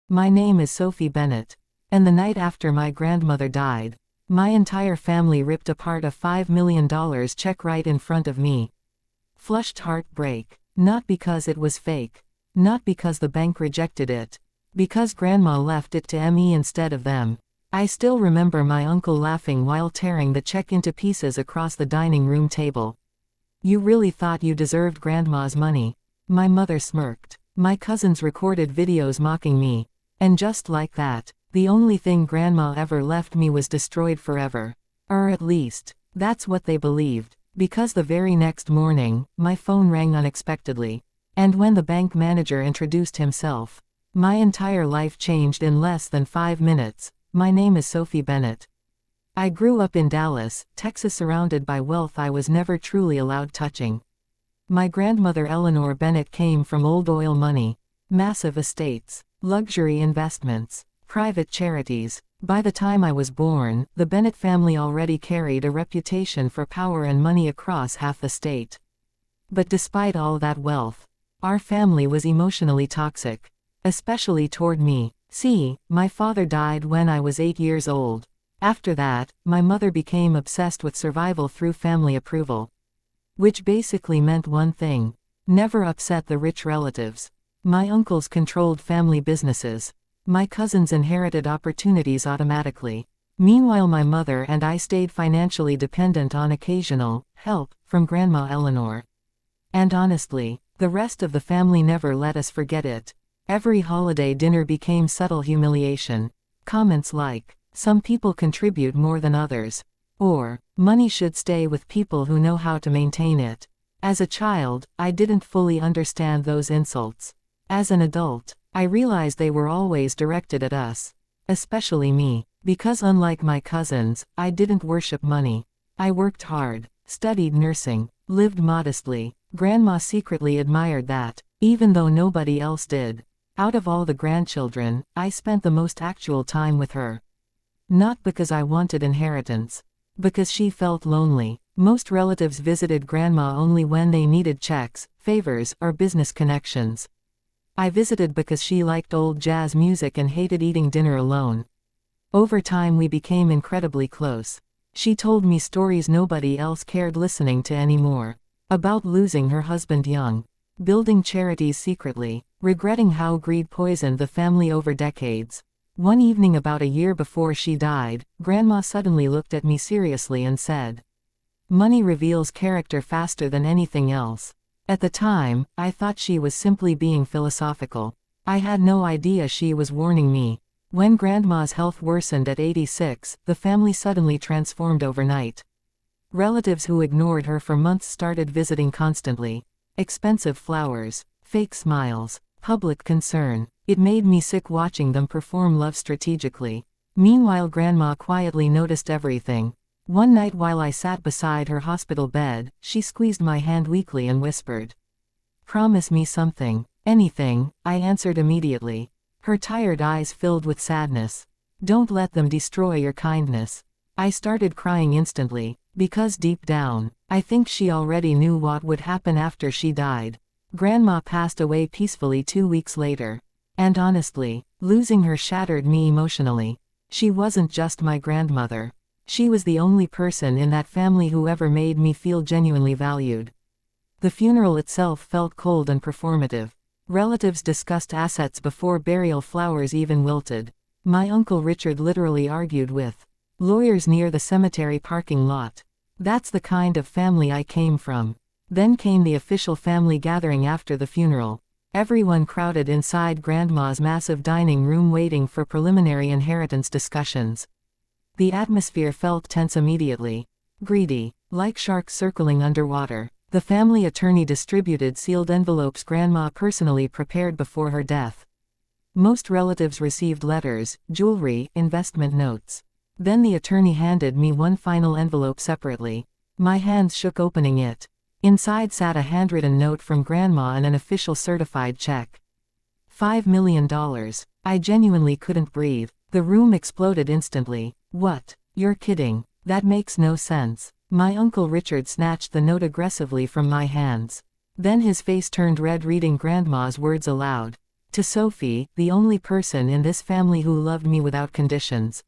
My name is Sophie Bennett. And the night after my grandmother died, my entire family ripped apart a $5 million check right in front of me. Flushed heartbreak. Not because it was fake. Not because the bank rejected it. Because Grandma left it to me instead of them. I still remember my uncle laughing while tearing the check into pieces across the dining room table. "You really thought you deserved Grandma's money?" My mother smirked. My cousins recorded videos mocking me. And just like that, the only thing Grandma ever left me was destroyed forever. Or at least, that's what they believed. Because the very next morning, my phone rang unexpectedly. And when the bank manager introduced himself, my entire life changed in less than 5 minutes. My name is Sophie Bennett. I grew up in Dallas, Texas, surrounded by wealth I was never truly allowed touching. My grandmother Eleanor Bennett came from old oil money, massive estates, luxury investments, private charities. By the time I was born, the Bennett family already carried a reputation for power and money across half the state. But despite all that wealth, our family was emotionally toxic. Especially toward me. See, my father died when I was 8 years old. After that, my mother became obsessed with survival through family approval. Which basically meant one thing: never upset the rich relatives. My uncles controlled family businesses. My cousins inherited opportunities automatically. Meanwhile, my mother and I stayed financially dependent on occasional help from Grandma Eleanor. And honestly, the rest of the family never let us forget it. Every holiday dinner became subtle humiliation. Comments like, "Some people contribute more than others," or, "Money should stay with people who know how to maintain it." As a child, I didn't fully understand those insults. As an adult, I realized they were always directed at us. Especially me. Because unlike my cousins, I didn't worship money. I worked hard, studied nursing, lived modestly. Grandma secretly admired that, even though nobody else did. Out of all the grandchildren, I spent the most actual time with her. Not because I wanted inheritance. Because she felt lonely. Most relatives visited Grandma only when they needed checks, favors, or business connections. I visited because she liked old jazz music and hated eating dinner alone. Over time we became incredibly close. She told me stories nobody else cared listening to anymore. About losing her husband young. Building charities secretly. Regretting how greed poisoned the family over decades. One evening about a year before she died, Grandma suddenly looked at me seriously and said, "Money reveals character faster than anything else." At the time, I thought she was simply being philosophical. I had no idea she was warning me. When Grandma's health worsened at 86, the family suddenly transformed overnight. Relatives who ignored her for months started visiting constantly. Expensive flowers, fake smiles, public concern. It made me sick watching them perform love strategically. Meanwhile, Grandma quietly noticed everything. One night while I sat beside her hospital bed, she squeezed my hand weakly and whispered, "Promise me something." "Anything," I answered immediately. Her tired eyes filled with sadness. "Don't let them destroy your kindness." I started crying instantly, because deep down, I think she already knew what would happen after she died. Grandma passed away peacefully 2 weeks later. And honestly, losing her shattered me emotionally. She wasn't just my grandmother. She was the only person in that family who ever made me feel genuinely valued. The funeral itself felt cold and performative. Relatives discussed assets before burial flowers even wilted. My Uncle Richard literally argued with lawyers near the cemetery parking lot. That's the kind of family I came from. Then came the official family gathering after the funeral. Everyone crowded inside Grandma's massive dining room waiting for preliminary inheritance discussions. The atmosphere felt tense immediately. Greedy, like sharks circling underwater. The family attorney distributed sealed envelopes Grandma personally prepared before her death. Most relatives received letters, jewelry, investment notes. Then the attorney handed me one final envelope separately. My hands shook opening it. Inside sat a handwritten note from Grandma and an official certified check. $5 million. I genuinely couldn't breathe. The room exploded instantly. "What? You're kidding. That makes no sense." My Uncle Richard snatched the note aggressively from my hands. Then his face turned red reading Grandma's words aloud. To Sophie, the only person in this family who loved me without conditions.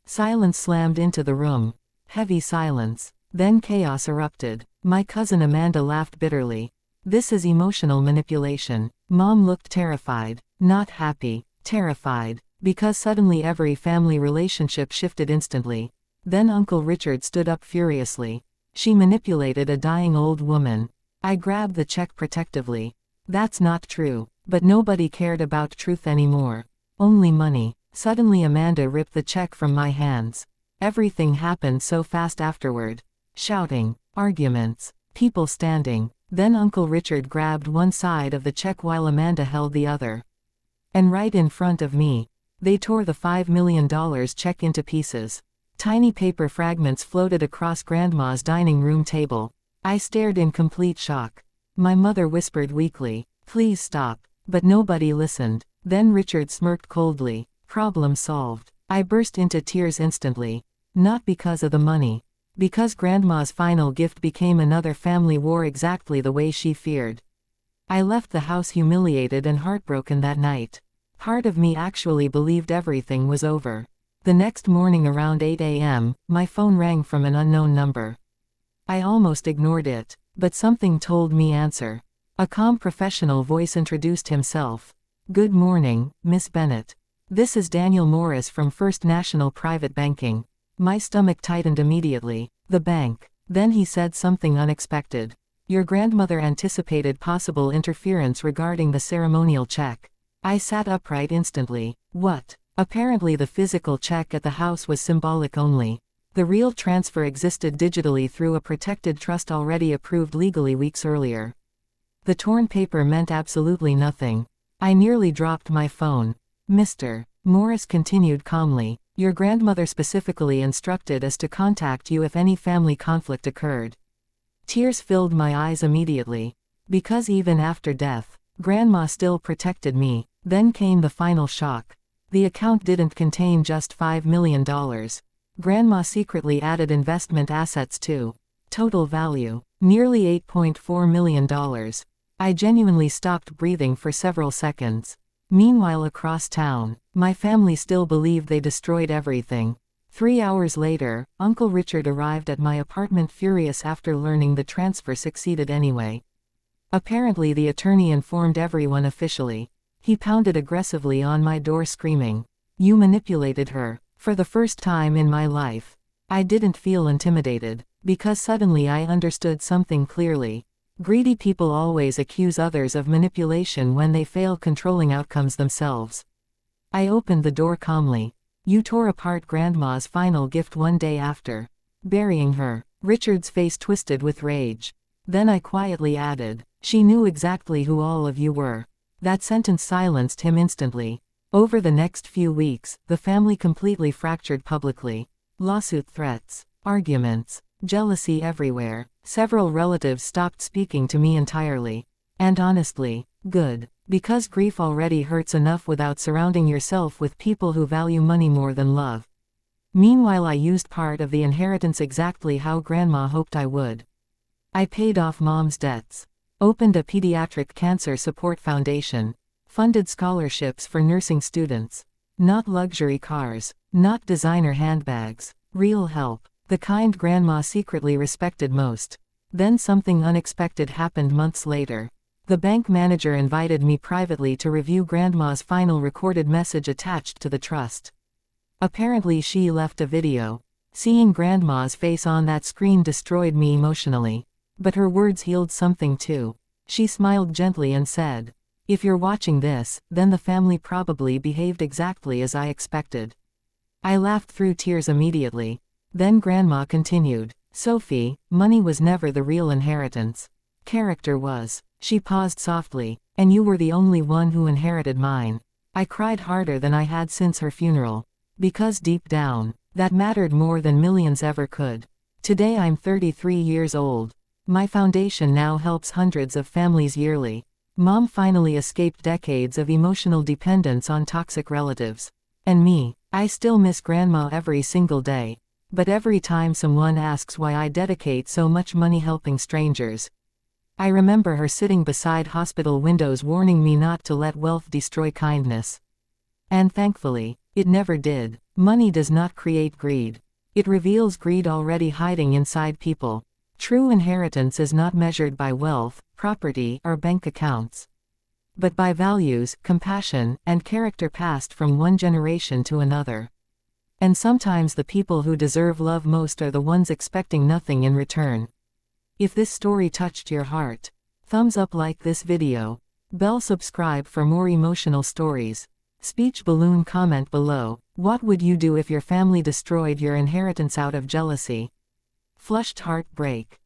Silence slammed into the room. Heavy silence. Then chaos erupted. My cousin Amanda laughed bitterly. This is emotional manipulation. Mom looked terrified. Not happy. Terrified. Because suddenly every family relationship shifted instantly. Then Uncle Richard stood up furiously. She manipulated a dying old woman. I grabbed the check protectively. That's not true. But nobody cared about truth anymore. Only money. Suddenly Amanda ripped the check from my hands. Everything happened so fast afterward. Shouting. Arguments. People standing. Then Uncle Richard grabbed one side of the check while Amanda held the other. And right in front of me, they tore the $5 million check into pieces. Tiny paper fragments floated across Grandma's dining room table. I stared in complete shock. My mother whispered weakly, "Please stop." But nobody listened. Then Richard smirked coldly. Problem solved. I burst into tears instantly. Not because of the money. Because Grandma's final gift became another family war exactly the way she feared. I left the house humiliated and heartbroken that night. Part of me actually believed everything was over. The next morning around 8 a.m., my phone rang from an unknown number. I almost ignored it, but something told me answer. A calm professional voice introduced himself. "Good morning, Miss Bennett. This is Daniel Morris from First National Private Banking." My stomach tightened immediately. The bank. Then he said something unexpected. "Your grandmother anticipated possible interference regarding the ceremonial check." I sat upright instantly. What? Apparently the physical check at the house was symbolic only. The real transfer existed digitally through a protected trust already approved legally weeks earlier. The torn paper meant absolutely nothing. I nearly dropped my phone. "Mr. Morris continued calmly, your grandmother specifically instructed us to contact you if any family conflict occurred." Tears filled my eyes immediately. Because even after death, Grandma still protected me. Then came the final shock. The account didn't contain just $5 million. Grandma secretly added investment assets too. Total value, nearly $8.4 million. I genuinely stopped breathing for several seconds. Meanwhile across town, my family still believed they destroyed everything. 3 hours later, Uncle Richard arrived at my apartment furious after learning the transfer succeeded anyway. Apparently the attorney informed everyone officially. He pounded aggressively on my door screaming, "You manipulated her." For the first time in my life, I didn't feel intimidated, because suddenly I understood something clearly. Greedy people always accuse others of manipulation when they fail controlling outcomes themselves. I opened the door calmly. "You tore apart Grandma's final gift one day after burying her." Richard's face twisted with rage. Then I quietly added, "She knew exactly who all of you were." That sentence silenced him instantly. Over the next few weeks, the family completely fractured publicly. Lawsuit threats, arguments, jealousy everywhere. Several relatives stopped speaking to me entirely. And honestly, good. Because grief already hurts enough without surrounding yourself with people who value money more than love. Meanwhile I used part of the inheritance exactly how Grandma hoped I would. I paid off Mom's debts. Opened a pediatric cancer support foundation. Funded scholarships for nursing students. Not luxury cars. Not designer handbags. Real help. The kind Grandma secretly respected most. Then something unexpected happened months later. The bank manager invited me privately to review Grandma's final recorded message attached to the trust. Apparently she left a video. Seeing Grandma's face on that screen destroyed me emotionally. But her words healed something too. She smiled gently and said, "If you're watching this, then the family probably behaved exactly as I expected." I laughed through tears immediately. Then Grandma continued, "Sophie, money was never the real inheritance. Character was." She paused softly, "And you were the only one who inherited mine." I cried harder than I had since her funeral. Because deep down, that mattered more than millions ever could. Today I'm 33 years old. My foundation now helps hundreds of families yearly. Mom finally escaped decades of emotional dependence on toxic relatives. And me, I still miss Grandma every single day. But every time someone asks why I dedicate so much money helping strangers, I remember her sitting beside hospital windows warning me not to let wealth destroy kindness. And thankfully, it never did. Money does not create greed. It reveals greed already hiding inside people. True inheritance is not measured by wealth, property, or bank accounts, but by values, compassion, and character passed from one generation to another. And sometimes the people who deserve love most are the ones expecting nothing in return. If this story touched your heart, thumbs up, like this video. Bell subscribe for more emotional stories. Speech balloon, comment below. What would you do if your family destroyed your inheritance out of jealousy? Flushed heart break.